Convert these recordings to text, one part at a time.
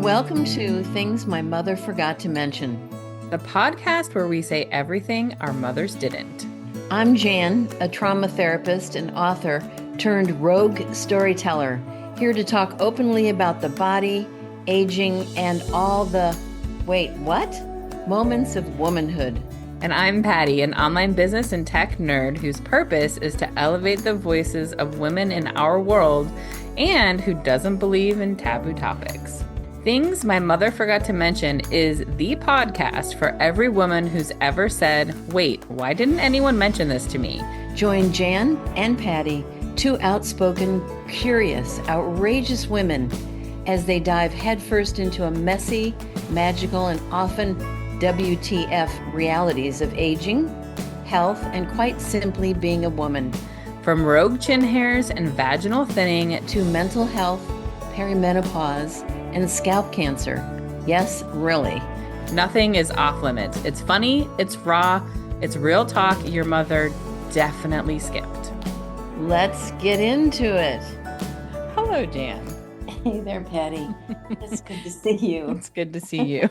Welcome to Things My Mother Forgot to Mention. The podcast where we say everything our mothers didn't. I'm Jan, a trauma therapist and author turned rogue storyteller, here to talk openly about the body, aging, and all the, wait, what? Moments of womanhood. And I'm Patty, an online business and tech nerd whose purpose is to elevate the voices of women in our world and who doesn't believe in taboo topics. Things My Mother Forgot to Mention is the podcast for every woman who's ever said, wait, why didn't anyone mention this to me? Join Jan and Patty, two outspoken, curious, outrageous women, as they dive headfirst into a messy, magical, and often WTF realities of aging, health, and quite simply being a woman. From rogue chin hairs and vaginal thinning to mental health, perimenopause, and scalp cancer. Yes, really. Nothing is off limits. It's funny, it's raw, it's real talk your mother definitely skipped. Let's get into it. Hello, Jan. Hey there, Patty. It's good to see you. It's good to see you.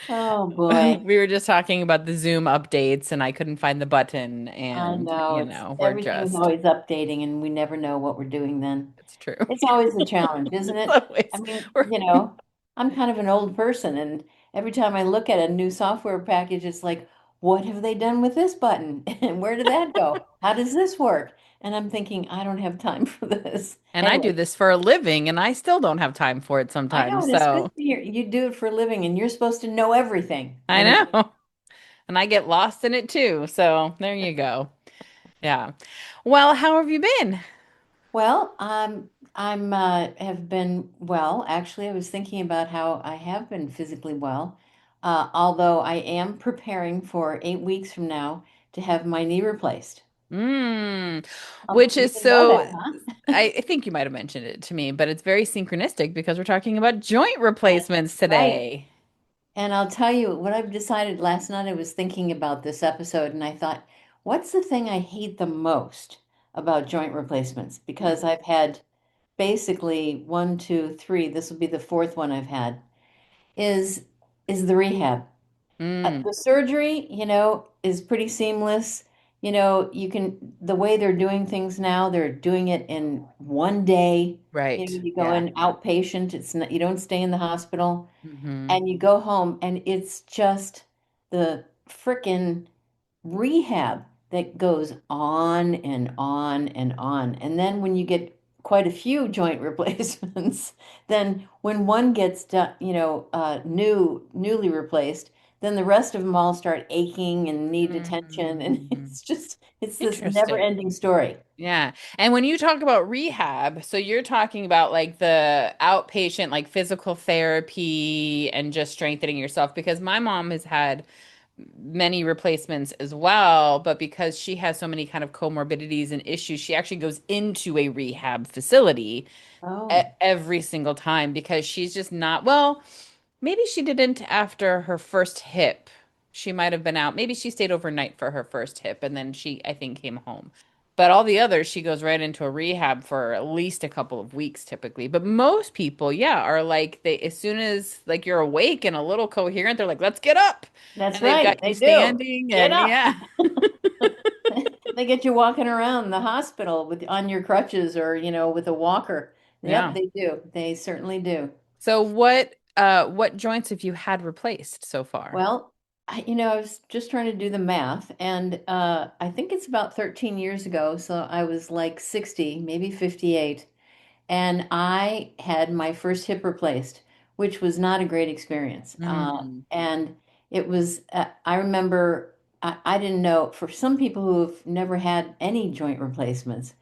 Oh, boy. We were just talking about the Zoom updates and I couldn't find the button I and, know. we're Everything's just, always updating and we never know what we're doing then. it's true. It's always a challenge, isn't It's it? always, I mean, we're, I'm kind of an old person, and every time I look at a new software package, it's like, what have they done with this button? And where did that go? How does this work? And I'm thinking, I don't have time for this. and I do Anyway, this for a living and I still don't have time for it I know, sometimes. and So especially you do it for a living, and you're supposed to know everything. I Anyway, know. And I get lost in it too. So there you go. Yeah. Well, how have you been? well, I'm have been well. Actually, I was thinking about how I have been physically well, although I am preparing for 8 weeks from now to have my knee replaced. Mm, Oh, which you is didn't know so, that, huh? I think you might have mentioned it to me, but it's very synchronistic because we're talking about joint That's replacements right. today. And I'll tell you what I've decided last night. I was thinking about this episode and I thought, what's the thing I hate the most about joint replacements? Because I've had basically one, two, three, this will be the fourth one I've had, is is the rehab. Mm, The surgery, is pretty seamless. The way they're doing things now, they're doing it in one day. right. You go Yeah. in outpatient. It's not, you don't stay in the hospital Hmm. and you go home and it's just the frickin' rehab that goes on and on and on. And then when you get quite a few joint replacements, then when one gets done, newly replaced, then the rest of them all start aching and need attention. And Mm, it's this interesting. never-ending story. Yeah. And when you talk about rehab, so you're talking about like the outpatient, like physical therapy and just strengthening yourself because my mom has had many replacements as well, but because she has so many kind of comorbidities and issues, she actually goes into a rehab facility Oh, every single time because she's just not, well, maybe she didn't after her first hip. She might have been out. Maybe she stayed overnight for her first hip and then she, I think, came home. But all the others, she goes right into a rehab for at least a couple of weeks typically. But most people, yeah, are like they as soon as like you're awake and a little coherent, they're like, let's get up. that's And they've right. got you They do. standing Get and up. yeah. They get you walking around the hospital with on your crutches or, with a walker. Yep, Yeah. they do. They certainly do. So what joints have you had replaced so far? Well, I was just trying to do the math, and I think it's about 13 years ago, so I was like 60, maybe 58, and I had my first hip replaced, which was not a great experience. Mm, And it was, I remember, I didn't know, for some people who have never had any joint replacements,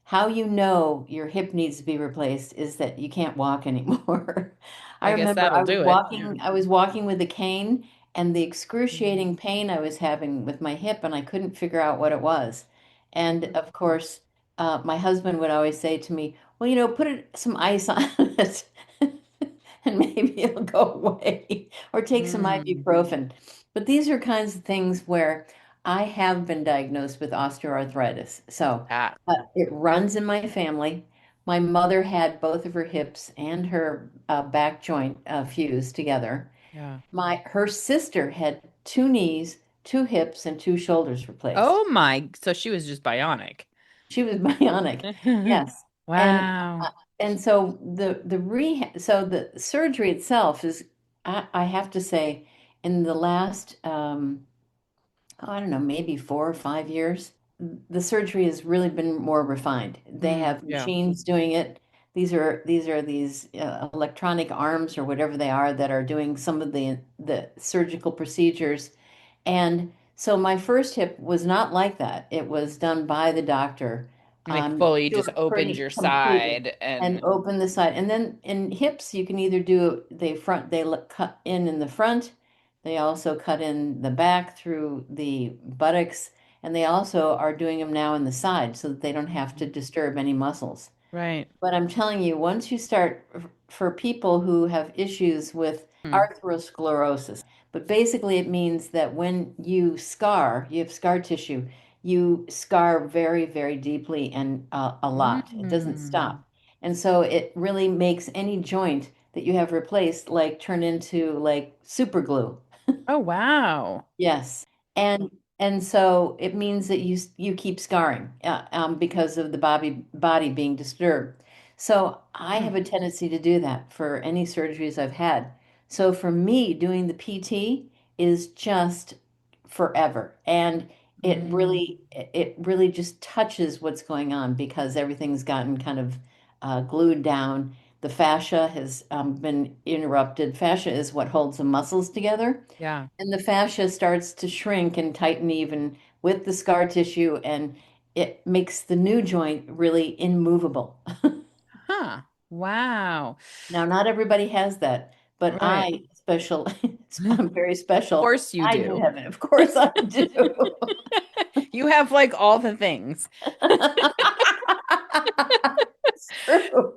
how you know your hip needs to be replaced is that you can't walk anymore. I I guess remember that'll do it. Yeah. I was walking with a cane and the Mm. excruciating pain I was having with my hip and I couldn't figure out what it was. And of course, my husband would always say to me, well, put some ice on it and maybe it'll go away or take some Mm. ibuprofen. But these are kinds of things where I have been diagnosed with osteoarthritis. So Ah. it runs in my family. My mother had both of her hips and her back joint fused together. Yeah. Her sister had two knees, two hips, and two shoulders replaced. Oh my, so she was just bionic. She was bionic. Yes. And Wow. uh, and so the rehab, so the surgery itself is, I have to say, in the last I don't know, maybe 4 or 5 years, the surgery has really been more refined. They Mm, have yeah. machines doing it. These electronic arms or whatever they are that are doing some of the surgical procedures. And so my first hip was not like that. It was done by the doctor, Like fully to just a opened pretty your completely, side and and open the side. And then in hips, you can either do cut in the front. They also cut in the back through the buttocks, and they also are doing them now in the side so that they don't have to disturb any muscles. right. But I'm telling you, once you start, for people who have issues with Hmm. arthrosclerosis, but basically it means that when you have scar tissue, you scar very, very deeply and a lot. It doesn't Mm. stop. And so it really makes any joint that you have replaced like turn into like super glue. Oh wow. Yes. And so it means that you keep scarring because of the body being disturbed. So I Hmm. have a tendency to do that for any surgeries I've had. So for me, doing the PT is just forever. And Mm. it really just touches what's going on because everything's gotten kind of glued down. The fascia has been interrupted. Fascia is what holds the muscles together. Yeah. And the fascia starts to shrink and tighten even with the scar tissue, and it makes the new joint really immovable. Huh. Wow. Now, not everybody has that, but Right. Of I'm very special. course you I do do. have it. Of course I do. You have like all the things. It's true.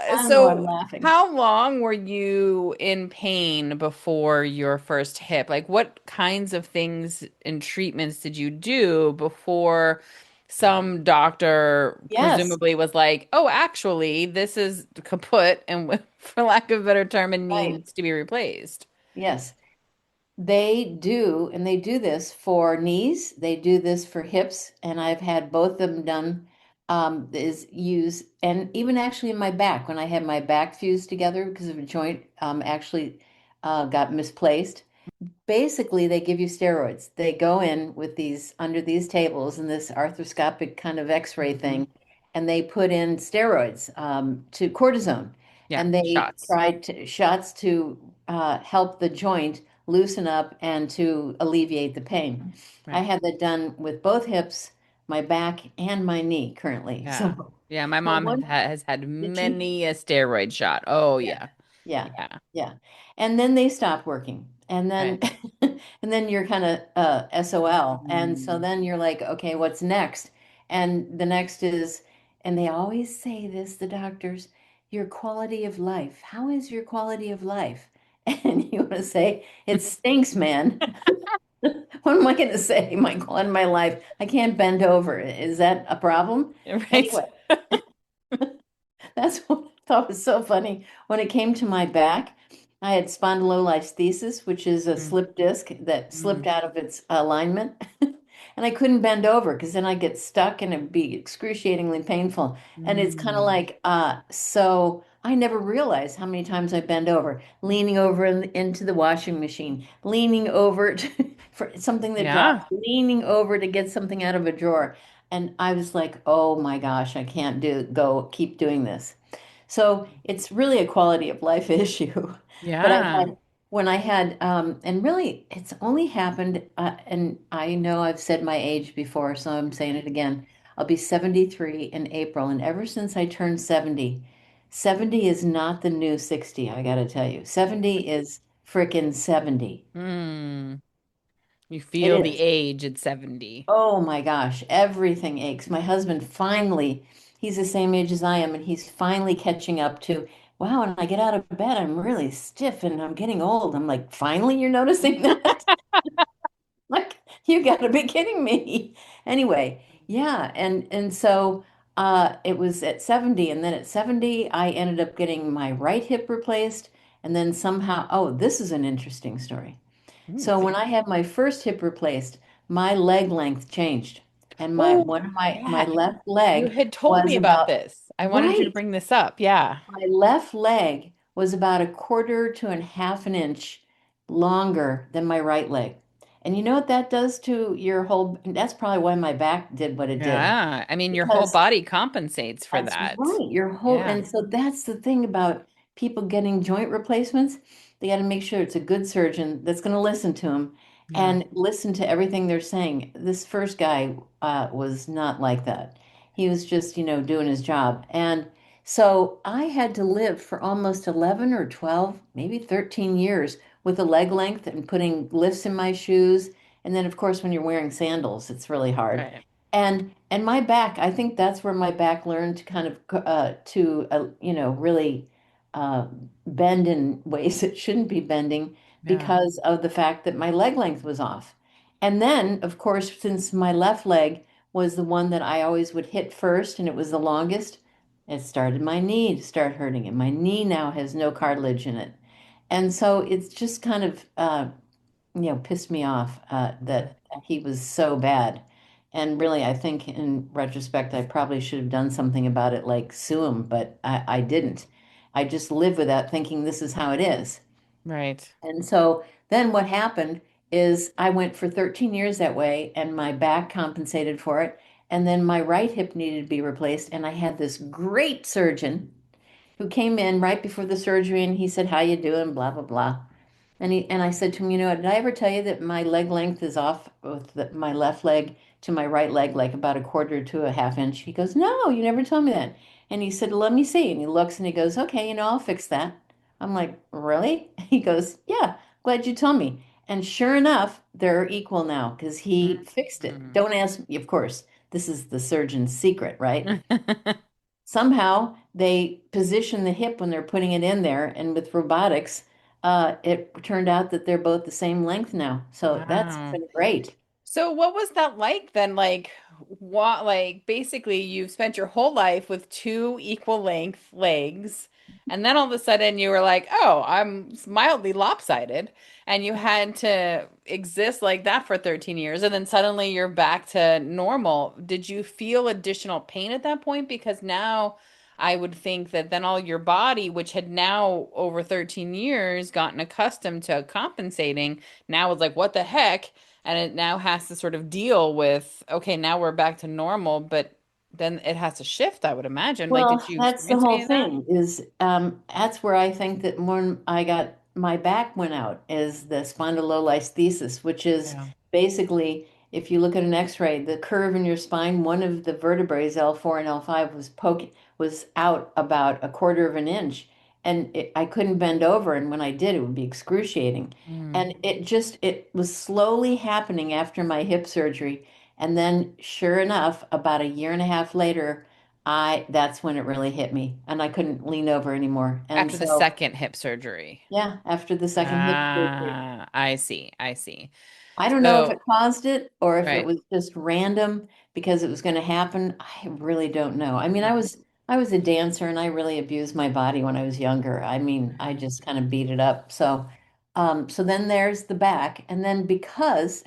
I don't know why I'm So laughing. how long were you in pain before your first hip? Like what kinds of things and treatments did you do before some doctor Yes, presumably was like, "Oh, actually, this is kaput and for lack of a better term, and right. needs to be replaced." Yes. And they do this for knees, they do this for hips, and I've had both of them done. And even actually in my back, when I had my back fused together because of a joint actually got misplaced. Basically, they give you steroids. They go in with these under these tables and this arthroscopic kind of X-ray Hmm. thing, and they put in steroids to cortisone, Yeah, and they shots. tried shots to help the joint loosen up and to alleviate the pain. I Right. had that done with both hips, my back, and my knee currently. Yeah. Yeah, my So mom one, has had did she? many a steroid shot. Oh, Yeah. yeah. Yeah. Yeah. Yeah. And then they stop working. And Right. then and then you're kind of SOL. And so Mm. then you're like, okay, what's next? And the next is, and they always say this, the doctors, your quality of life. How is your quality of life? And you want to say, it stinks, man. What am I going to say? My quality of my life. I can't bend over. Is that a problem? Right. Anyway, that's what I thought was so funny. When it came to my back, I had spondylolisthesis, which is a Mm, slip disc that slipped mm, out of its alignment. And I couldn't bend over because then I'd get stuck and it'd be excruciatingly painful. And it's kind of mm. like, so I never realized how many times I bend over, leaning over into the washing machine, leaning over for something that drops, Yeah. leaning over to get something out of a drawer. And I was like, oh my gosh, I can't keep doing this. So it's really a quality of life issue. But Yeah. when I had, and really it's only happened, and I know I've said my age before, so I'm saying it again. I'll be 73 in April. And ever since I turned 70, 70 is not the new 60, I gotta tell you. 70 is frickin' 70. Mm. You It feel the is. age at 70. Oh my gosh, everything aches. My husband finally, he's the same age as I am, and he's finally catching up to, wow, when I get out of bed, I'm really stiff and I'm getting old. I'm like, finally, you're noticing that? Like, you got to be kidding me. Anyway, yeah, and so It was at 70, and then at 70, I ended up getting my right hip replaced, and then somehow, oh, this is an interesting story. So when I had my first hip replaced, my leg length changed, and my Oh, one of my yeah. left You leg had told was me about about this. I wanted you to right. bring this up. Yeah. My left leg was about a quarter to a half an inch longer than my right leg. And you know what that does to your whole, that's probably why my back did what it did. Yeah. I mean, your whole Because body compensates for that's that. right. Your whole, Yeah. and so that's the thing about people getting joint replacements. They got to make sure it's a good surgeon that's going to listen to them Yeah. and listen to everything they're saying. This first guy was not like that. He was just, doing his job. And so I had to live for almost 11 or 12, maybe 13 years with a leg length and putting lifts in my shoes. And then, of course, when you're wearing sandals, it's really hard. Right. And my back, I think that's where my back learned to kind of really uh, bend in ways it shouldn't be bending Yeah. because of the fact that my leg length was off. And then, of course, since my left leg was the one that I always would hit first and it was the longest, it started my knee to start hurting, and my knee now has no cartilage in it. And so it's just kind of pissed me off that he was so bad. And really, I think in retrospect, I probably should have done something about it, like sue him, but I didn't. I just live with that thinking this is how it is. Right. And so then what happened is I went for 13 years that way, and my back compensated for it. And then my right hip needed to be replaced. And I had this great surgeon who came in right before the surgery, and he said, "How you doing?" Blah, blah, blah. And I said to him, did I ever tell you that my leg length is off with my left leg to my right leg, like about a quarter to a half inch? He goes, "No, you never told me that." And he said, "Let me see." And he looks and he goes, "Okay, I'll fix that." I'm like, "Really?" He goes, "Yeah, glad you told me." And sure enough, they're equal now because he fixed it. Mhm. Don't ask me, of course. This is the surgeon's secret, right? Somehow they position the hip when they're putting it in there, and with robotics, it turned out that they're both the same length now. So that's Wow. been great. So what was that like then? Like what basically you've spent your whole life with two equal length legs, and then all of a sudden you were like, "Oh, I'm mildly lopsided." And you had to exist like that for 13 years, and then suddenly you're back to normal. Did you feel additional pain at that point? Because now I would think that then all your body, which had now over 13 years gotten accustomed to compensating, now was like, "What the heck?" And it now has to sort of deal with, okay, now we're back to normal, but then it has to shift, I would imagine. Like, Well, did you that's the experience whole any of that? thing is that's where I think that when I got my back went out is the spondylolisthesis, which is Yeah. basically if you look at an X-ray, the curve in your spine, one of the vertebrae, L4 and L5, was out about a quarter of an inch, and I couldn't bend over, and when I did, it would be excruciating. Mm. And it was slowly happening after my hip surgery, and then sure enough, about a year and a half later. That's when it really hit me, and I couldn't lean over anymore. And After the so, second hip surgery. yeah, after the second hip surgery, Ah, I see. I see. I don't know if So, it caused it or if it right. was just random because it was going to happen. I really don't know. I mean, Yeah. I was a dancer and I really abused my body when I was younger. I mean, I just kind of beat it up. So then there's the back, and then because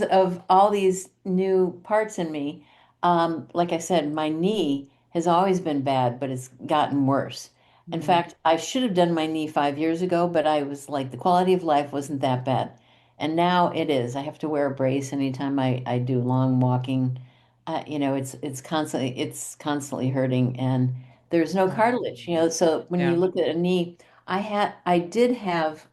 of all these new parts in me, like I said, my knee has always been bad, but it's gotten worse. In Mm. fact, I should have done my knee 5 years ago, but I was like, the quality of life wasn't that bad. And now it is. I have to wear a brace anytime I do long walking. It's constantly hurting, and there's no Wow. cartilage. So when you Yeah. look at a knee, I did have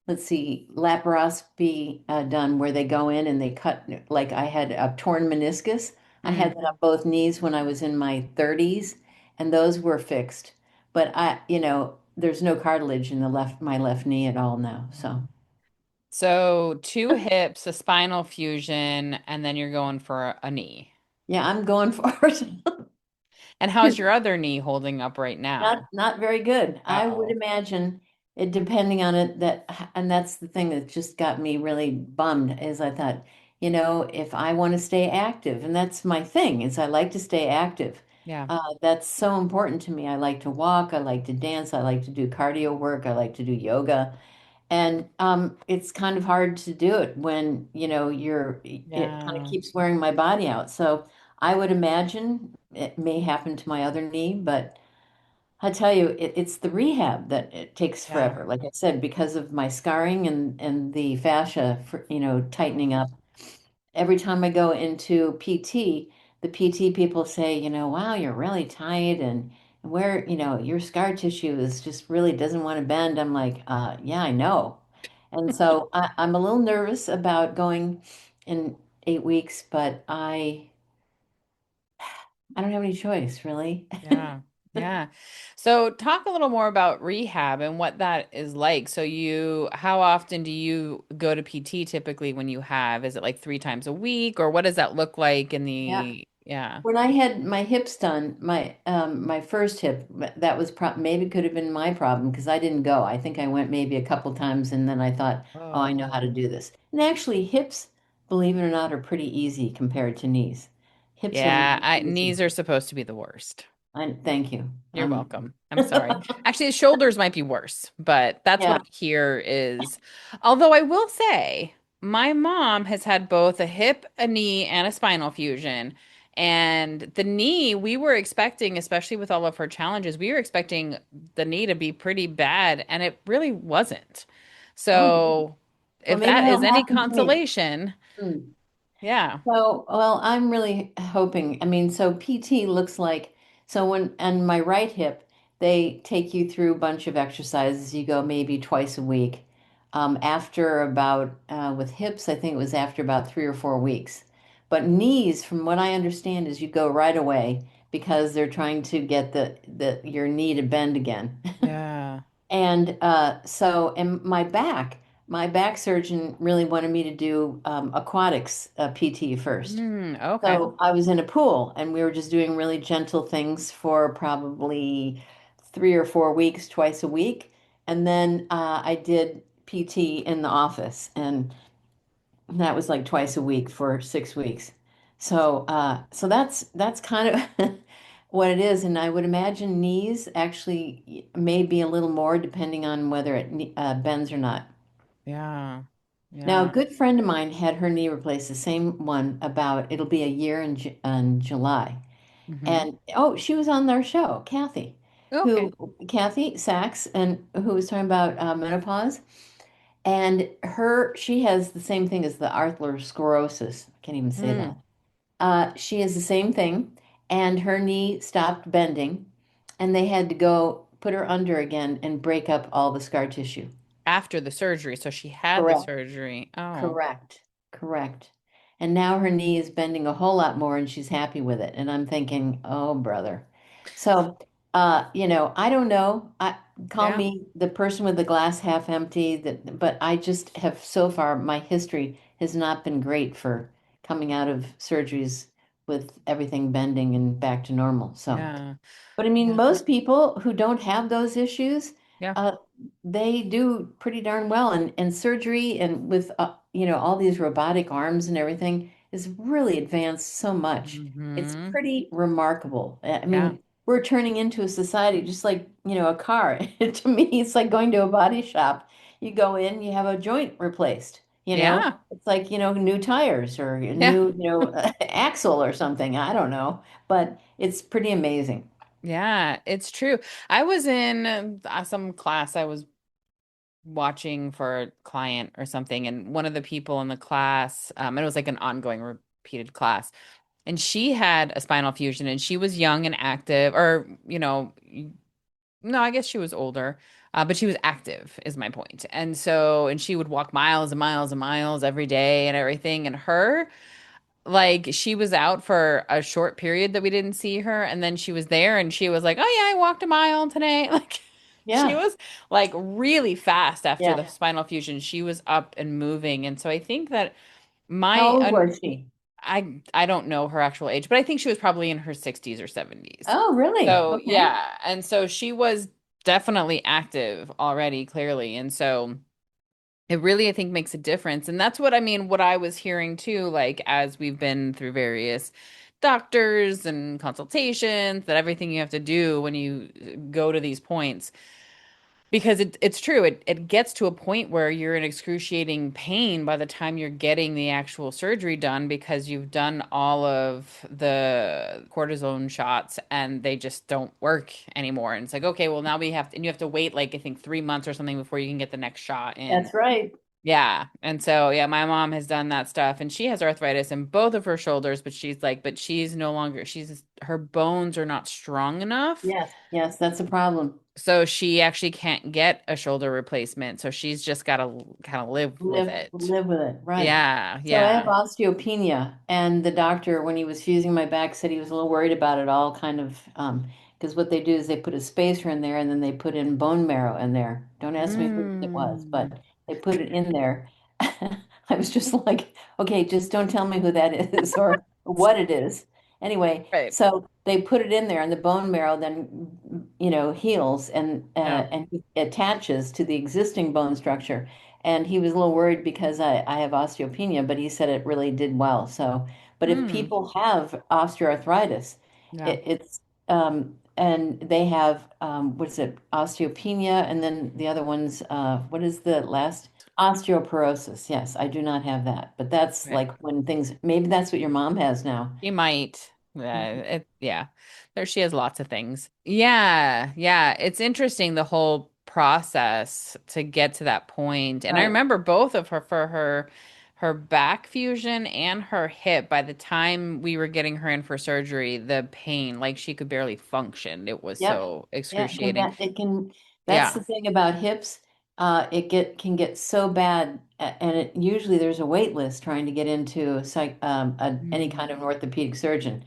let's see, laparoscopy done where they go in and they cut, like I had a torn meniscus. I had Mm. that on both knees when I was in my 30s, and those were fixed. But there's no cartilage in my left knee at all now. So So, two hips, a spinal fusion, and then you're going for a knee. yeah, I'm going forward. And how's your other knee holding up right now? Not very good. I would Uh-oh. imagine it depending on it and that's the thing that just got me really bummed is I thought if I want to stay active, and that's my thing, is I like to stay active. Yeah. That's so important to me. I like to walk, I like to dance, I like to do cardio work, I like to do yoga. And it's kind of hard to do it when, it kind of Yeah. keeps wearing my body out. So I would imagine it may happen to my other knee, but I tell you, it's the rehab that it takes Yeah. forever. Like I said, because of my scarring and the fascia, tightening up. Every time I go into PT, the PT people say, wow, you're really tight and where, your scar tissue is just really doesn't want to bend. I'm like, yeah, I know. And so I'm a little nervous about going in 8 weeks, but I don't have any choice, really. Yeah. Yeah. So talk a little more about rehab and what that is like. So how often do you go to PT typically when you have? Is it like 3 times a week or what does that look like in Yeah. yeah. When I had my hips done, my first hip, that was maybe could have been my problem because I didn't go. I think I went maybe a couple times and then I thought, oh, I know how to Oh. do this. And actually, hips, believe it or not, are pretty easy compared to knees. Hips are Yeah, really easy. knees are supposed to be the worst. Thank you. You're welcome. I'm sorry. Actually, shoulders might be worse, but that's what Yeah. I hear is. Although I will say, my mom has had both a hip, a knee, and a spinal fusion. And the knee, we were expecting, especially with all of her challenges, we were expecting the knee to be pretty bad, and it really wasn't. Oh, good. So, Well, if maybe that is that'll any happen to me. consolation, Hmm. yeah. So, well, I'm really hoping. I mean, so PT looks like and my right hip, they take you through a bunch of exercises. You go maybe twice a week. After about with hips, I think it was after about 3 or 4 weeks. But knees, from what I understand, is you go right away because they're trying to get the your knee to bend again. Yeah. And and my back surgeon really wanted me to do aquatics PT first. Okay. So I was in a pool and we were just doing really gentle things for probably 3 or 4 weeks, twice a week. And then I did PT in the office, and that was like twice a week for 6 weeks. So that's kind of what it is. And I would imagine knees actually may be a little more depending on whether it bends or not. Yeah. Now, a Yeah. good friend of mine had her knee replaced, the same one about it'll be a year in July. Hmm. And oh, she was on their show, Okay. Kathy Sachs, and who was talking about menopause. And she has the same thing as the arthrosclerosis. I can't even say Mm. that. She has the same thing, and her knee stopped bending, and they had to go put her under again and break up all the scar tissue. After the surgery. So she had the Correct. surgery. Oh, Correct. Correct. And now her knee is bending a whole lot more and she's happy with it. And I'm thinking, oh, brother. So, I don't know. Call yeah. me the person with the glass half empty but I just have so far, my history has not been great for coming out of surgeries with everything bending and back to normal. So, Yeah. but I mean, Yeah. most people who don't have those issues, Yeah. uh, they do pretty darn well. And surgery and with, all these robotic arms and everything is really advanced so much. It's Hmm. pretty remarkable. I Yeah. mean, we're turning into a society just like, a car. To me, it's like going to a body shop. You go in, you have a joint replaced, Yeah. It's like, new tires or a Yeah. new, axle or something. I don't know, but it's pretty amazing. Yeah. It's true. I was in some class I was watching for a client or something, and one of the people in the class, it was like an ongoing repeated class, and she had a spinal fusion and she was young and active, or, no, I guess she was older, but she was active, is my point. And so, and she would walk miles and miles and miles every day and everything. And like, she was out for a short period that we didn't see her. And then she was there and she was like, oh, yeah, I walked a mile today. Like, she Yeah. was like really fast after Yeah. the spinal fusion. She was up and moving. And so I think that How my, old was she? I don't know her actual age, but I think she was probably in her 60s or 70s. Oh, really? So, Okay. yeah. And so she was definitely active already, clearly. And so It really, I think, makes a difference. And that's what I mean, what I was hearing too, like as we've been through various doctors and consultations, that everything you have to do when you go to these points, because it's true, it gets to a point where you're in excruciating pain by the time you're getting the actual surgery done because you've done all of the cortisone shots and they just don't work anymore. And it's like, okay, well now we have to, and you have to wait like I think 3 months or something before you can get the next shot in. That's right. Yeah. And so, yeah, my mom has done that stuff and she has arthritis in both of her shoulders, but she's like, but she's no longer, her bones are not strong enough. Yes, yes, that's a problem. So she actually can't get a shoulder replacement. So she's just got to kind of live with it. Live with it, right. Yeah. So I have Yeah. osteopenia, and the doctor, when he was fusing my back, said he was a little worried about it all, kind of, because what they do is they put a spacer in there, and then they put in bone marrow in there. Don't ask me who it was, Mm. but they put it in there. I was just like, okay, just don't tell me who that is or what it is. Anyway, Right. so they put it in there, and the bone marrow then, heals Yeah. and attaches to the existing bone structure. And he was a little worried because I have osteopenia, but he said it really did well. So, but if Mm. people have osteoarthritis, Yeah. it's and they have what is it, osteopenia, and then the other one's what is the last? Osteoporosis. Yes, I do not have that, but that's Right. like when things, maybe that's what your mom has now. She might. Mhm. Yeah. There she has lots of things. Yeah. Yeah. It's interesting the whole process to get to that point. And I Right. remember both of her for her back fusion and her hip by the time we were getting her in for surgery, the pain, like she could barely function. It was Yep. so Yeah, because excruciating. it can, that's the Yeah. thing about hips. It can get so bad, and usually there's a wait list trying to get into any Mm. kind of an orthopedic surgeon.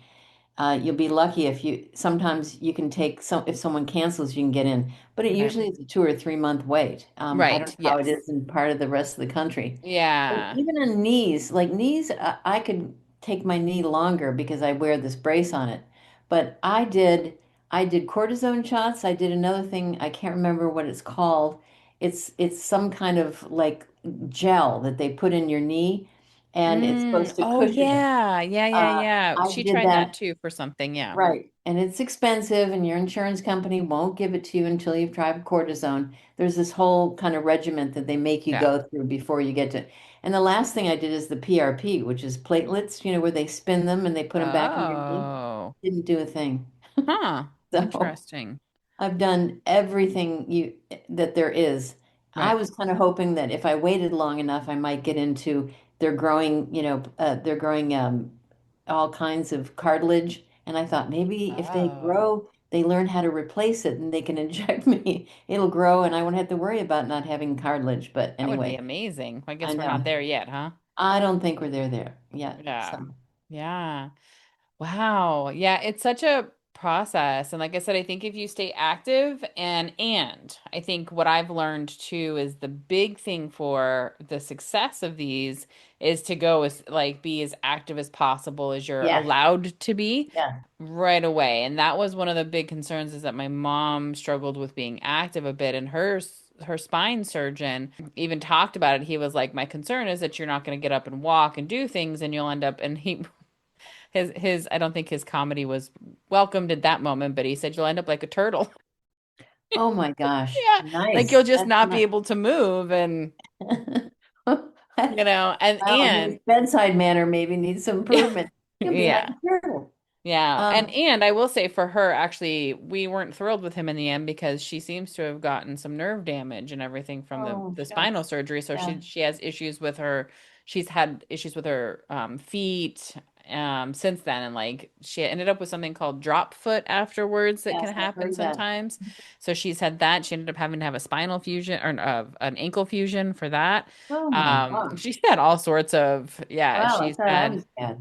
You'll be lucky if sometimes you can take if someone cancels, you can get in, but it Right. usually is a 2 or 3 month wait. I don't Right. know how it Yes. is in part of the rest of the country. And Yeah. even on knees, like knees, I could take my knee longer because I wear this brace on it. But I did cortisone shots. I did another thing. I can't remember what it's called. It's some kind of like gel that they put in your knee, and it's Mm. supposed to Oh cushion it. yeah. Yeah, yeah, yeah. I She did tried that that. too for something. Yeah. Right. And it's expensive, and your insurance company won't give it to you until you've tried cortisone. There's this whole kind of regiment that they make you Yeah. go through before you get to. And the last thing I did is the PRP, which is platelets, where they spin them and they put them back in your knee. Oh. Didn't do a thing. Huh. So Interesting. I've done everything that there is. I Right. was kind of hoping that if I waited long enough, I might get into they're growing all kinds of cartilage. And I thought maybe if they Oh. grow, they learn how to replace it and they can inject me. It'll grow and I won't have to worry about not having cartilage. But That would be anyway, amazing. I I guess we're not know. there yet, huh? I don't think we're there yet. Yeah. So Yeah. Wow. Yeah, it's such a process. And like I said, I think if you stay active and I think what I've learned too is the big thing for the success of these is to go as like be as active as possible as you're yeah, allowed to be yeah. right away. And that was one of the big concerns is that my mom struggled with being active a bit and her spine surgeon even talked about it. He was like, my concern is that you're not going to get up and walk and do things and you'll end up and he his I don't think his comedy was welcomed at that moment, but he said you'll end up like a turtle. Oh my gosh. Yeah, like Nice. you'll just That's not be not. able to move and Well, his and bedside manner maybe needs some improvement. He'll be like yeah. a turtle. Yeah. Um, And I will say for her, actually, we weren't thrilled with him in the end because she seems to have gotten some nerve damage and everything from oh, the spinal shucks. surgery. So Yeah. she has issues with her, she's had issues with her feet since then. And like she ended up with something called drop foot afterwards that Yes, can I've happen heard that. sometimes. So she's had that. She ended up having to have a spinal fusion or an ankle fusion for that. Oh my God. She's had all sorts of, yeah, Wow, I she's thought I had was bad.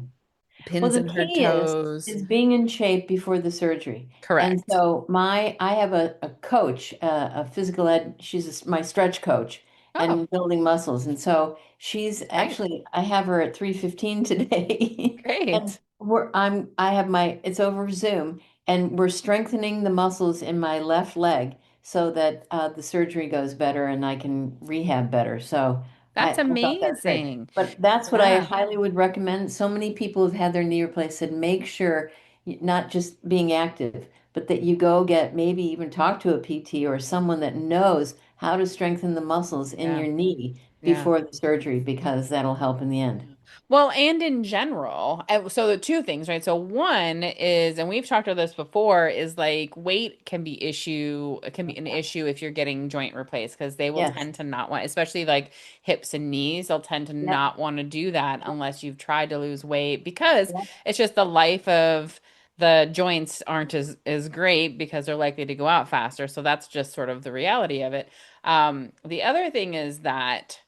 Well, pins the in her key toes. is being in shape before the surgery. And Correct. so I have a coach, a physical ed, my stretch coach Oh. and building muscles. And so she's Great. actually, I have her at 3:15 today. And Great. I have it's over Zoom and we're strengthening the muscles in my left leg so that the surgery goes better and I can rehab better. So That's I thought that was great. amazing. But that's what I Yeah. highly would recommend. So many people who've had their knee replaced said make sure not just being active, but that you go get maybe even talk to a PT or someone that knows how to strengthen the muscles in Yeah. your knee Yeah. before the surgery because that'll help in the end. Yeah. Well, and in general, so the two things, right? So one is, and we've talked about this before, is like weight can be an issue if you're getting joint replaced because they will Yes. tend to not want, especially like hips and knees, they'll tend to Yep. not want to do that unless you've tried to lose weight because Yep. it's just the life of the joints aren't as great because they're likely to go out faster. So that's just sort of the reality of it. The other thing is that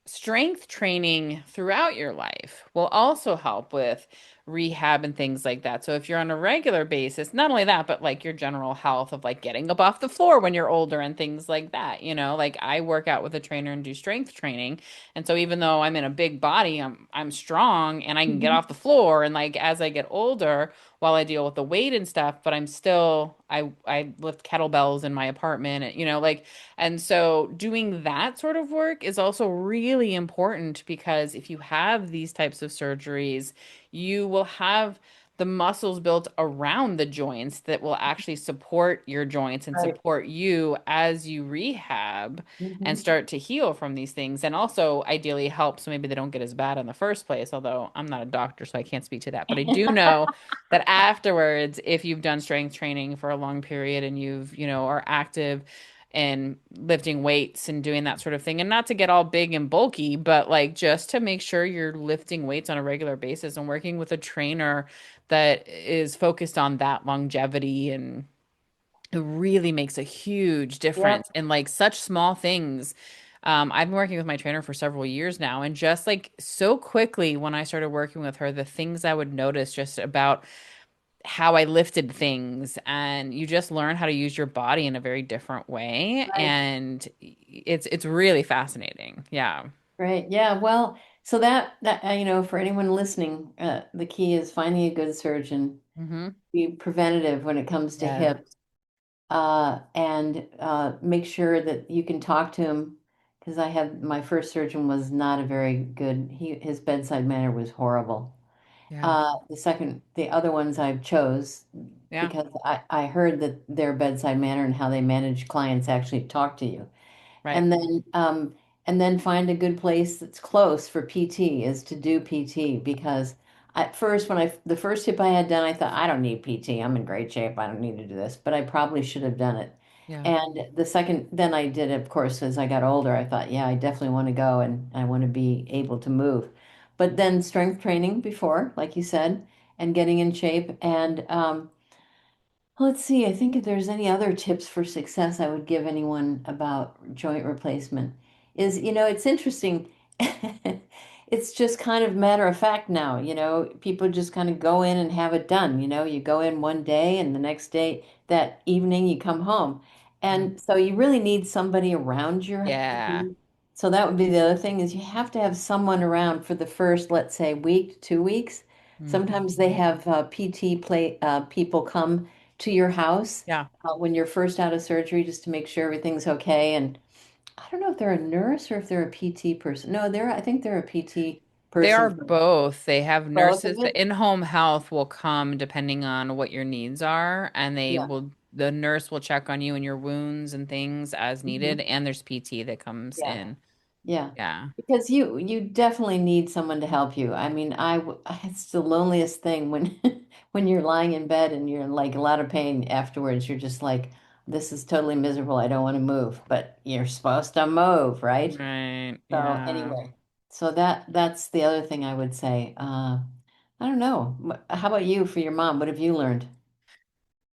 strength training throughout your life will also help with rehab and things like that. So if you're on a regular basis, not only that, but like your general health of like getting up off the floor when you're older and things like that, like I work out with a trainer and do strength training. And so even though I'm in a big body, I'm strong and I can get Mhm. off the floor and like as I get older, while I deal with the weight and stuff, but I lift kettlebells in my apartment and like and so doing that sort of work is also really important because if you have these types of surgeries, you will have the muscles built around the joints that will actually support your joints and Right. support you as you rehab and Hmm. start to heal from these things and also ideally help so maybe they don't get as bad in the first place, although I'm not a doctor so I can't speak to that, but I do know that afterwards if you've done strength training for a long period and are active and lifting weights and doing that sort of thing. And not to get all big and bulky, but like just to make sure you're lifting weights on a regular basis and working with a trainer that is focused on that longevity and it really makes a huge Yep. difference in like such small things. I've been working with my trainer for several years now, and just like so quickly when I started working with her, the things I would notice just about how I lifted things and you just learn how to use your body in a very different way Right. and it's really fascinating. Yeah. Right. Yeah. Well, so for anyone listening, the key is finding a good surgeon, Hmm. be preventative when it comes to Yes. hips, and make sure that you can talk to him. Because I had my first surgeon was not a very good. His bedside manner was horrible. Yeah. The other ones I've chose Yeah. because I heard that their bedside manner and how they manage clients actually talk to you. Right. And then find a good place that's close for PT is to do PT because at first when I the first hip I had done I thought I don't need PT. I'm in great shape. I don't need to do this, but I probably should have done it. Yeah. And the second then I did it, of course, as I got older, I thought, yeah, I definitely want to go and I want to be able to move. But then strength training before, like you said, and getting in shape and let's see. I think if there's any other tips for success I would give anyone about joint replacement is, it's interesting. It's just kind of matter of fact now, people just kind of go in and have it done. You go in one day and the next day, that evening, you come home. Yeah. And so you really need somebody around your. Yeah. So that would be the other thing is you have to have someone around for the first, let's say, week, 2 weeks. Hmm. Sometimes they have PT people come to your house Yeah. when you're first out of surgery just to make sure everything's okay. And I don't know if they're a nurse or if they're a PT person. No, I think they're a PT They person are for both. They have both of nurses. it. The in-home health will come depending on what your needs are, and Yeah. the nurse will check on you and your wounds and things as needed, Hmm. and there's PT that comes Yeah. in. Yeah. Yeah. Because you definitely need someone to help you. I mean, it's the loneliest thing when when you're lying in bed and you're in like a lot of pain afterwards. You're just like, this is totally miserable. I don't want to move, but you're supposed to move, right? Right. So Yeah. anyway, so that's the other thing I would say. I don't know. How about you for your mom? What have you learned?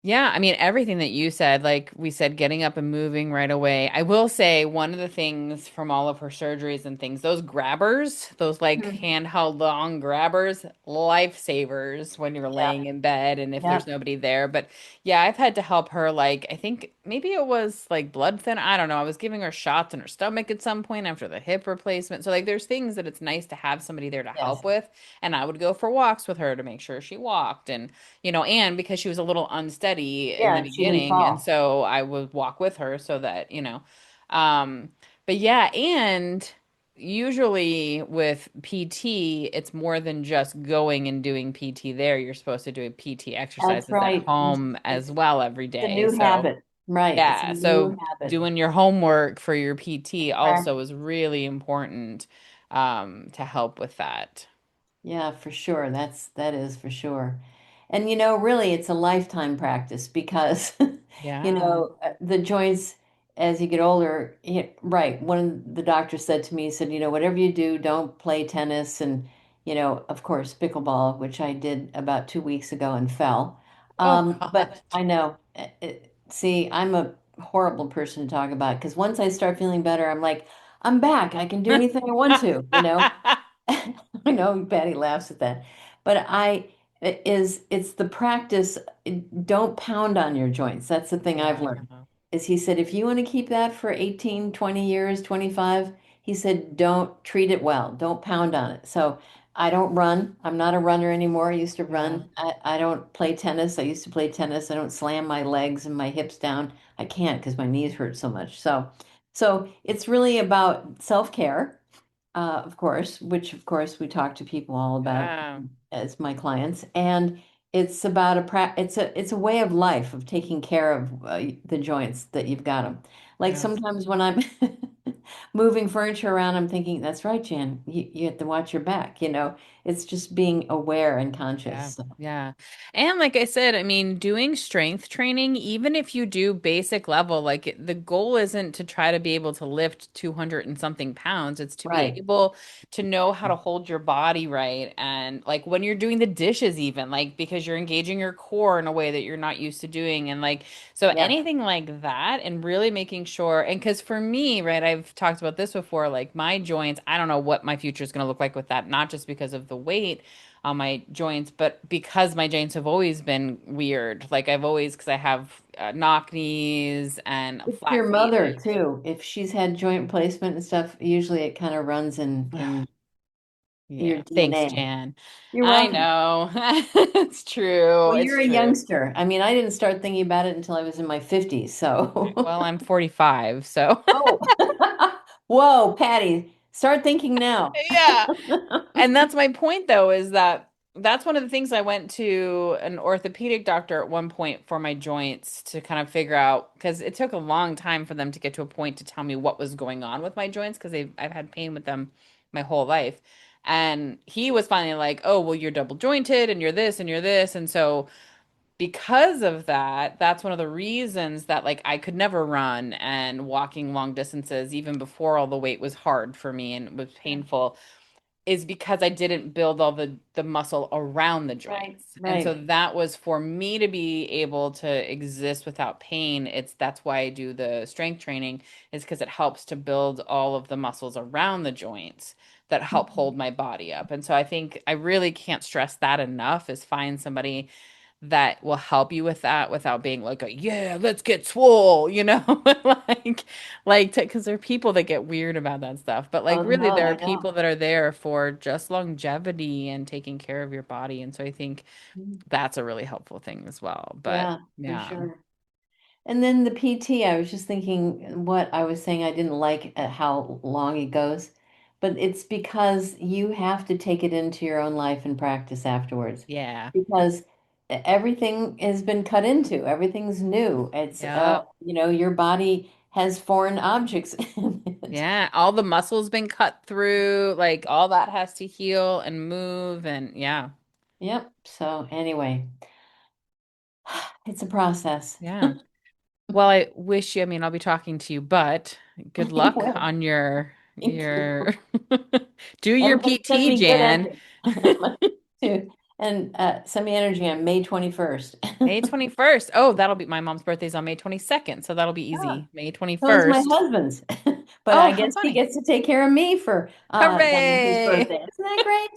Yeah, I mean, everything that you said, like we said, getting up and moving right away. I will say one of the things from all of her surgeries and things, those grabbers, those like Hmm. handheld long grabbers, lifesavers when you're Yeah. laying in bed and if Yeah. there's nobody there. But yeah, I've had to help her, like, I think maybe it was like blood thin. I don't know. I was giving her shots in her stomach at some point after the hip replacement. So, like, there's things that it's nice to have somebody there to Yes. help with. And I would go for walks with her to make sure she walked. And because she was a little unsteady steady in the Yeah, she didn't beginning. And fall. so I would walk with her so that, um, but yeah, and usually with PT, it's more than just going and doing PT there. You're supposed to do PT That's exercises at right. home as It's well every a day. new So habit. Right. It's a yeah, new so habit. doing your homework for your PT Right. also is really important to help with that. Yeah, for sure. That is for sure. And really it's a lifetime practice because Yeah. the joints as you get older, right. One of the doctors said to me, he said, whatever you do, don't play tennis and of course, pickleball, which I did about 2 weeks ago and fell. Oh But God. I know, see, I'm a horrible person to talk about because once I start feeling better, I'm like, I'm back. I can do anything I want to. I know Patty laughs at that, but it's the practice. Don't pound on your joints. That's the thing I've Yeah. learned. Is he said if you want to keep that for 18, 20 years, 25, he said don't treat it well. Don't pound on it. So I don't run. I'm not a runner anymore. I used to Yeah. run. I don't play tennis. I used to play tennis. I don't slam my legs and my hips down. I can't because my knees hurt so much. So it's really about self-care, of course, which of course we talk to people all about Yeah. as my clients, and it's about it's a way of life of taking care of the joints that you've got them. Like Yes. sometimes when I'm moving furniture around, I'm thinking, that's right, Jan, you have to watch your back. It's just being aware and conscious. Yeah, So, yeah. And like I said, I mean, doing strength training, even if you do basic level, like the goal isn't to try to be able to lift 200 and something pounds. It's to be right. able to know how to hold your body right. And like when you're doing the dishes, even like because you're engaging your core in a way that you're not used to doing. And like, so Yep. anything like that, and really making sure. And because for me, right, I've talked about this before, like my joints, I don't know what my future is going to look like with that, not just because of the weight on my joints, but because my joints have always been weird. Like I've always, because I have knock knees and It's flat your feet. mother too. If she's had joint replacement and stuff, usually it kind of runs in your Yeah, thanks, DNA. Jan. You're I welcome. know. It's true. Well, It's you're a true. youngster. I mean, I didn't start thinking about it until I was in my 50s. So, Well, I'm 45, so oh, whoa, Patty, start thinking now. yeah. And that's my point, though, is that that's one of the things I went to an orthopedic doctor at one point for my joints to kind of figure out because it took a long time for them to get to a point to tell me what was going on with my joints because I've had pain with them my whole life. And he was finally like, "Oh, well, you're double jointed and you're this and you're this." And so because of that, that's one of the reasons that like I could never run and walking long distances even before all the weight was hard for me and was painful is because I didn't build all the muscle around the Right, joints. And so right. that was for me to be able to exist without pain. That's why I do the strength training is because it helps to build all of the muscles around the joints that help hold my body up. And so I think I really can't stress that enough is find somebody that will help you with that without being like a yeah, let's get swole, like because there are people that get weird about that stuff, but like Oh, really no, there I are people know. that are there for just longevity and taking care of your body, and so I think that's a really helpful thing as well. But Yeah, for yeah, sure. And then the PT, I was just thinking what I was saying I didn't like how long it goes, but it's because you have to take it into your own life and practice afterwards yeah, because everything has been cut into, everything's new. It's yep, your body has foreign objects in it. yeah, all the muscles been cut through, like all that has to heal and move, and yeah, Yep. So anyway, it's a process. yeah. Well, I wish you, I mean, I'll be talking to you, but good luck Well, on your thank your you. do your And send PT, me good Jan. energy too. And send me energy on May 21st. May 21st. Oh, that'll be my mom's birthday's on May 22nd, so that'll be Yeah, easy. May so is my 21st. husband's. But Oh, I how guess he funny. gets to take care of me for his Hooray! birthday. Isn't that great?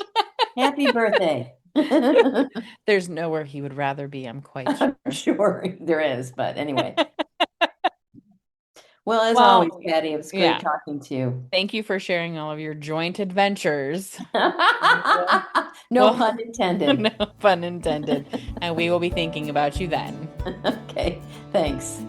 Happy birthday. There's nowhere he would rather be, I'm quite I'm sure. sure there is, but anyway. Well, as always, Well, Patty, it was great yeah. talking to you. Thank you for sharing all of your joint adventures. We will, No well, pun intended. no pun intended. And we will be thinking about you then. Okay, thanks.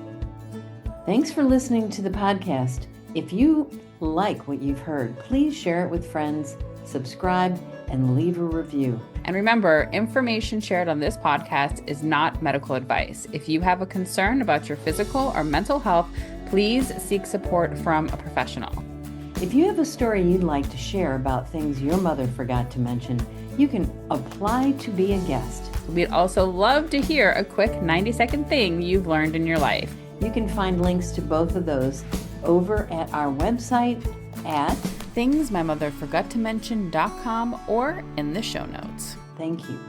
Thanks for listening to the podcast. If you like what you've heard, please share it with friends, subscribe, and leave a review. And remember, information shared on this podcast is not medical advice. If you have a concern about your physical or mental health, please seek support from a professional. If you have a story you'd like to share about things your mother forgot to mention, you can apply to be a guest. We'd also love to hear a quick 90-second thing you've learned in your life. You can find links to both of those over at our website at thingsmymotherforgottomention.com or in the show notes. Thank you.